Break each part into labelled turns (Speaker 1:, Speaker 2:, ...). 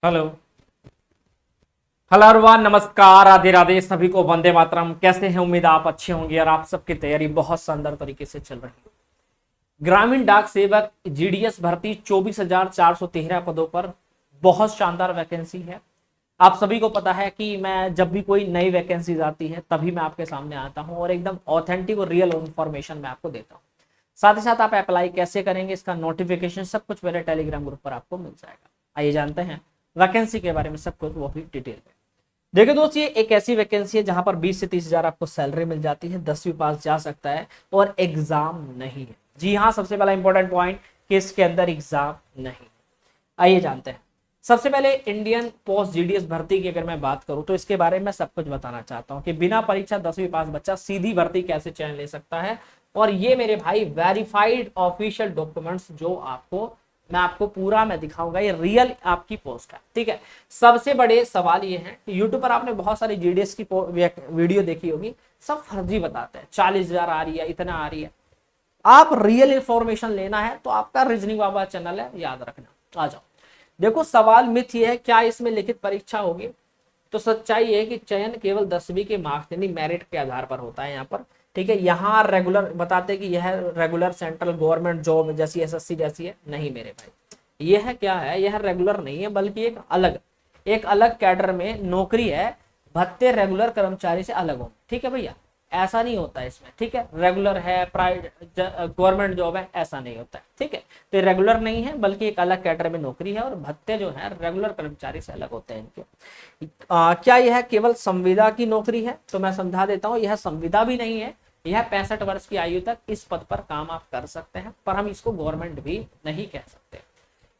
Speaker 1: Hello. Hello everyone, नमस्कार, राधे राधे सभी को, वंदे मातरम। कैसे हैं? उम्मीद आप अच्छे होंगे और आप सबकी तैयारी बहुत शानदार तरीके से चल रही है। ग्रामीण डाक सेवक जीडीएस भर्ती 24,413 पदों पर बहुत शानदार वैकेंसी है। आप सभी को पता है कि मैं जब भी कोई नई वैकेंसीज आती है तभी मैं आपके सामने आता हूं और एकदम ऑथेंटिक और रियल इंफॉर्मेशन मैं आपको देता हूं। साथ ही साथ आप अप्लाई कैसे करेंगे, इसका नोटिफिकेशन सब कुछ मेरे टेलीग्राम ग्रुप पर आपको मिल जाएगा। आइए जानते हैं वैकेंसी के बारे में सब कुछ, वो भी डिटेल में। देखिए दोस्त, ये एक ऐसी वैकेंसी है जहां पर 20 से 30 हजार आपको सैलरी मिल जाती है, 10वीं पास जा सकता है और एग्जाम नहीं है। जी हाँ, सबसे पहला इंपॉर्टेंट पॉइंट कि इसके अंदर एग्जाम नहीं है। आइए जानते हैं। सबसे पहले इंडियन पोस्ट जीडीएस भर्ती की अगर मैं बात करूं तो इसके बारे में सब कुछ बताना चाहता हूं कि बिना परीक्षा 10वीं पास बच्चा सीधी भर्ती कैसे चयन ले सकता है। और ये मेरे भाई वेरीफाइड ऑफिशियल डॉक्यूमेंट्स जो आपको मैं दिखाऊंगा, ये रियल आपकी पोस्ट है। ठीक है। सबसे बड़े सवाल ये है कि यूट्यूब पर आपने बहुत सारी जीडीएस की वीडियो देखी होगी, सब फर्जी बताते हैं, 40,000 आ रही है, इतना आ रही है। आप रियल इंफॉर्मेशन लेना है तो आपका रीजनिंग बाबा चैनल है, याद रखना। आ जाओ। देखो, सवाल मिथ ये है, क्या इसमें लिखित परीक्षा होगी? तो सच्चाई है कि चयन केवल 10वीं के मार्क्स यानी मेरिट के आधार पर होता है यहाँ पर। ठीक है। यहाँ रेगुलर बताते कि यह रेगुलर सेंट्रल गवर्नमेंट जॉब जैसी एसएससी जैसी है, नहीं मेरे भाई। यह क्या है, यह रेगुलर नहीं है बल्कि एक अलग कैडर में नौकरी है। भत्ते रेगुलर कर्मचारी से अलग हो। ठीक है भैया, ऐसा नहीं होता है इसमें। ठीक है। रेगुलर है, प्राइवेट गवर्नमेंट जॉब है, ऐसा नहीं होता है। ठीक है। तो रेगुलर नहीं है बल्कि एक अलग कैडर में नौकरी है और भत्ते जो है रेगुलर कर्मचारी से अलग होते हैं इनके। क्या यह केवल संविदा की नौकरी है? तो मैं समझा देता हूं, यह संविदा भी नहीं है। यह 65 वर्ष की आयु तक इस पद पर काम आप कर सकते हैं, पर हम इसको गवर्नमेंट भी नहीं कह सकते।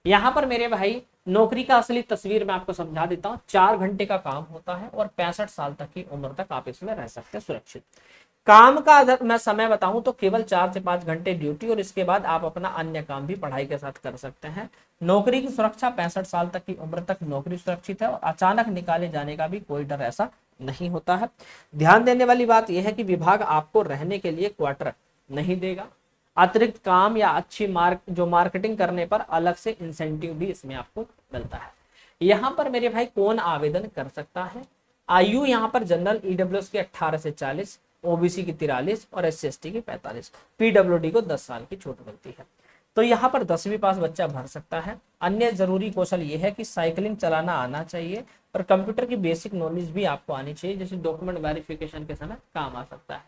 Speaker 1: यहाँ पर मेरे भाई नौकरी का असली तस्वीर मैं आपको समझा देता हूँ। 4 घंटे का काम होता है और 65 साल तक की उम्र तक आप इसमें रह सकते हैं सुरक्षित। काम का अगर मैं समय बताऊं तो केवल 4 से 5 घंटे ड्यूटी और इसके बाद आप अपना अन्य काम भी पढ़ाई के साथ कर सकते हैं। नौकरी की सुरक्षा, 65 साल तक की उम्र तक नौकरी सुरक्षित है और अचानक निकाले जाने का भी कोई डर ऐसा नहीं होता है। ध्यान देने वाली बात यह है कि विभाग आपको रहने के लिए क्वार्टर नहीं देगा। अतिरिक्त काम या अच्छी मार्केटिंग करने पर अलग से इंसेंटिव भी इसमें आपको मिलता है। यहाँ पर मेरे भाई कौन आवेदन कर सकता है? आयु यहाँ पर जनरल ईडब्ल्यूएस की 18 से 40, ओबीसी की 43 और SC/ST की 45, पीडब्ल्यूडी को 10 साल की छूट मिलती है। तो यहाँ पर 10वीं पास बच्चा भर सकता है। अन्य जरूरी कौशल ये है कि साइकिलिंग चलाना आना चाहिए और कंप्यूटर की बेसिक नॉलेज भी आपको आनी चाहिए, जैसे डॉक्यूमेंट वेरिफिकेशन के समय काम आ सकता है।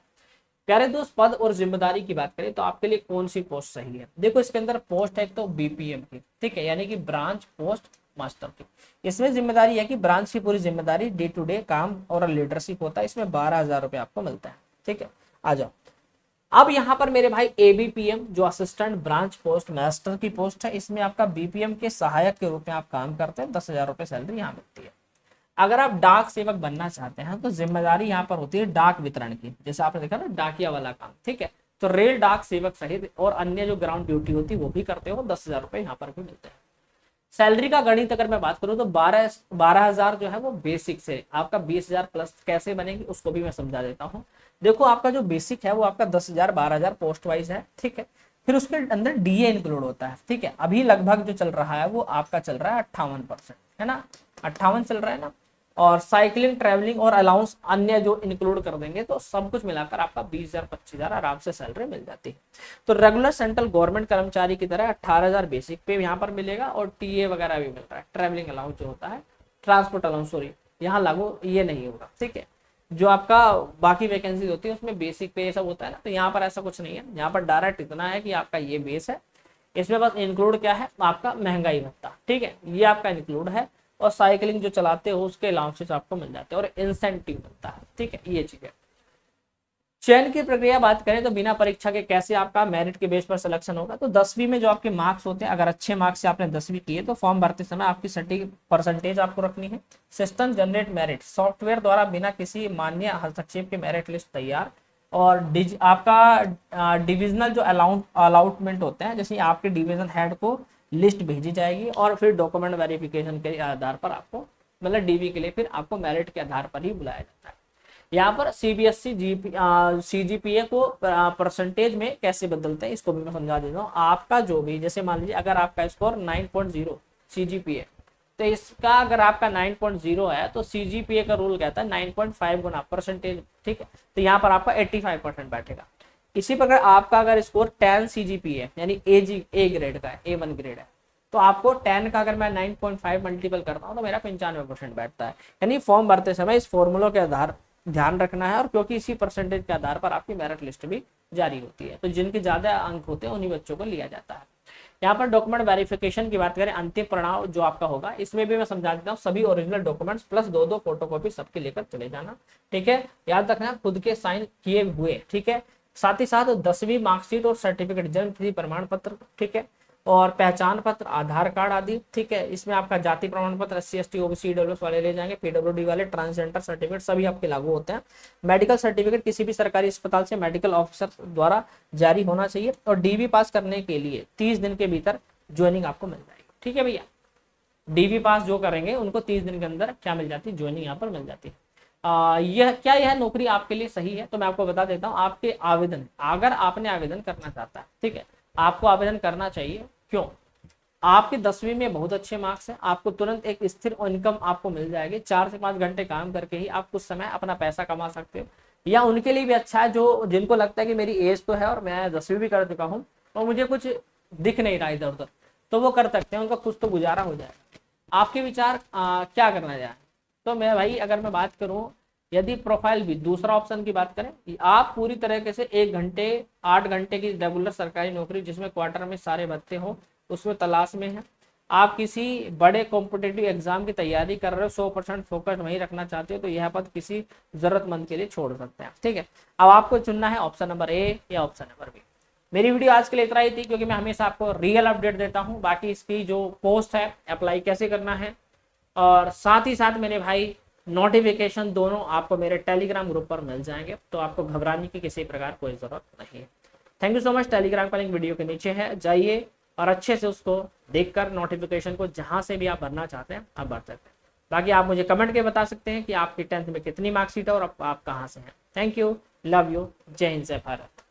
Speaker 1: प्यारे दोस्त, पद और जिम्मेदारी की बात करें तो आपके लिए कौन सी पोस्ट सही है? देखो, इसके अंदर पोस्ट है तो बीपीएम की, ठीक है, यानी कि ब्रांच पोस्ट मास्टर की। इसमें जिम्मेदारी है कि ब्रांच की पूरी जिम्मेदारी डे टू डे काम और लीडरशिप होता है। इसमें 12,000 रुपए आपको मिलता है। ठीक है। आ जाओ। अब यहाँ पर मेरे भाई एबीपीएम जो असिस्टेंट ब्रांच पोस्ट मास्टर की पोस्ट है, इसमें आपका बीपीएम के सहायक के रूप में आप काम करते हैं। 10,000 रुपए सैलरी यहाँ मिलती है। अगर आप डाक सेवक बनना चाहते हैं तो जिम्मेदारी यहाँ पर होती है डाक वितरण की, जैसे आपने देखा ना डाकिया वाला काम। ठीक है। तो रेल डाक सेवक सहित और अन्य जो ग्राउंड ड्यूटी होती है वो भी करते हो, 10,000 रुपए यहाँ पर भी मिलते हैं। सैलरी का गणित अगर मैं बात करूं तो 12,000 जो है वो बेसिक से आपका 20,000 प्लस कैसे बनेगी उसको भी मैं समझा देता हूँ। देखो, आपका जो बेसिक है वो आपका 10,000 12,000 पोस्ट वाइज है। ठीक है। फिर उसके अंदर डीए इंक्लूड होता है। ठीक है। अभी लगभग जो चल रहा है वो आपका चल रहा है 58%, है ना? 58 चल रहा है ना? और साइकिलिंग, ट्रैवलिंग और अलाउंस अन्य जो इंक्लूड कर देंगे तो सब कुछ मिलाकर आपका 20,000 25,000 आराम से सैलरी मिल जाती है। तो रेगुलर सेंट्रल गवर्नमेंट कर्मचारी की तरह 18,000 बेसिक पे यहाँ पर मिलेगा और टीए वगैरह भी मिल रहा है। ट्रैवलिंग अलाउंस जो होता है, ट्रांसपोर्ट अलाउंस, सॉरी, यहाँ लागू ये नहीं होगा। ठीक है। जो आपका बाकी वैकेंसी होती है उसमें बेसिक पे सब होता है ना, तो यहाँ पर ऐसा कुछ नहीं है। यहाँ पर डायरेक्ट इतना है कि आपका ये बेस है, इसमें बस इंक्लूड क्या है आपका महंगाई भत्ता। ठीक है, ये आपका इंक्लूड है और साइकिलिंग जो चलाते हो उसके अलाउंसेस आपको मिल जाते हैं और इंसेंटिव मिलता है। ठीक है, ये चीज है। चयन की प्रक्रिया बात करें तो बिना परीक्षा के कैसे आपका मेरिट के बेस पर सिलेक्शन होगा? तो 10वीं में जो आपके मार्क्स होते हैं, अगर अच्छे मार्क्स से आपने 10वीं की है तो फॉर्म भरते समय आपकी सटीक परसेंटेज आपको रखनी है। सिस्टम जनरेट मेरिट सॉफ्टवेयर द्वारा बिना किसी मान्य हस्तक्षेप के मेरिट लिस्ट तैयार। और आपका डिविजनल जो अलाउटमेंट होते हैं, जैसे आपके डिवीजन हेड को लिस्ट भेजी जाएगी और फिर डॉक्यूमेंट वेरिफिकेशन के आधार पर आपको, मतलब डीवी के लिए फिर आपको मेरिट के आधार पर ही बुलाया जाता है। यहाँ पर सीबीएसई सीजीपीए को परसेंटेज में कैसे बदलते हैं इसको भी मैं समझा देता हूँ। आपका जो भी, जैसे मान लीजिए अगर आपका स्कोर 9.0 सीजीपीए, तो इसका अगर आपका 9.0 है तो CGPA का रूल कहता है 9.5 गुना परसेंटेज, ठीक है, तो यहाँ पर आपका 85% बैठेगा। इसी प्रकार आपका अगर स्कोर 10 CGPA यानी ए ग्रेड का है, A1 ग्रेड है, तो आपको 10 का अगर मैं 9.5 मल्टीपल करता हूँ तो मेरा 95% बैठता है। यानी फॉर्म भरते समय इस फॉर्मूलों के आधार ध्यान रखना है, और क्योंकि इसी परसेंटेज के आधार पर आपकी मेरिट लिस्ट भी जारी होती है, तो जिनके ज्यादा अंक होते हैं उन्हीं बच्चों को लिया जाता है। यहाँ पर डॉक्यूमेंट वेरिफिकेशन की बात करें, अंतिम परिणाम जो आपका होगा, इसमें भी मैं समझा देता हूँ, सभी ओरिजिनल डॉक्यूमेंट्स प्लस 2 फोटोकॉपी सबके लेकर चले जाना, ठीक है। याद रखना खुद के साइन किए हुए, ठीक है। साथ ही साथ 10वीं मार्कशीट और सर्टिफिकेट, जन्म तिथि प्रमाण पत्र, ठीक है, और पहचान पत्र, आधार कार्ड आदि, ठीक है। इसमें आपका जाति प्रमाण पत्र SC ST OBC EWS वाले ले जाएंगे, PWD वाले, ट्रांसजेंडर सर्टिफिकेट सभी आपके लागू होते हैं। मेडिकल सर्टिफिकेट किसी भी सरकारी अस्पताल से मेडिकल ऑफिसर द्वारा जारी होना चाहिए, और DV पास करने के लिए 30 दिन के भीतर ज्वाइनिंग आपको मिल जाएगी, ठीक है भैया। DV पास जो करेंगे उनको 30 दिन के अंदर क्या मिल जाती है, ज्वाइनिंग यहाँ पर मिल जाती है। यह नौकरी आपके लिए सही है, तो मैं आपको बता देता हूँ। आपके आवेदन, अगर आपने आवेदन करना चाहता है, ठीक है, आपको आवेदन करना चाहिए। क्यों? आपके 10वीं में बहुत अच्छे मार्क्स हैं, आपको तुरंत एक स्थिर इनकम आपको मिल जाएगी, 4 से 5 घंटे काम करके ही आप कुछ समय अपना पैसा कमा सकते हो। या उनके लिए भी अच्छा है जो जिनको लगता है कि मेरी एज तो है और मैं 10वीं भी कर चुका हूँ और मुझे कुछ दिख नहीं रहा इधर उधर, तो वो कर सकते हैं, उनका कुछ तो गुजारा हो जाएगा। आपके विचार क्या करना जाए? तो मैं भाई अगर मैं बात करूं, यदि प्रोफाइल भी दूसरा ऑप्शन की बात करें, आप पूरी तरीके से 1 घंटे 8 घंटे की रेगुलर सरकारी नौकरी जिसमें क्वार्टर में सारे भत्ते हो उसमें तलाश में है, आप किसी बड़े कॉम्पिटिटिव एग्जाम की तैयारी कर रहे हो, 100% फोकस वहीं रखना चाहते हो, तो यह पद किसी जरूरतमंद के लिए छोड़ सकते हैं, ठीक है। अब आपको चुनना है ऑप्शन नंबर A या ऑप्शन नंबर B। मेरी वीडियो आज के लिए इतना ही थी, क्योंकि मैं हमेशा आपको रियल अपडेट देता हूँ। बाकी इसकी जो पोस्ट है अप्लाई कैसे करना है, और साथ ही साथ मेरे भाई नोटिफिकेशन दोनों आपको मेरे टेलीग्राम ग्रुप पर मिल जाएंगे, तो आपको घबराने की किसी प्रकार कोई जरूरत नहीं है। Thank you so much. Telegram का लिंक वीडियो के नीचे है, जाइए और अच्छे से उसको देखकर नोटिफिकेशन को जहां से भी आप भरना चाहते हैं आप भर सकते हैं। बाकी आप मुझे कमेंट के बता सकते हैं कि आपकी 10th में कितनी मार्कशीट है और आप कहाँ से हैं। थैंक यू, लव यू, जय हिंद, जय भारत।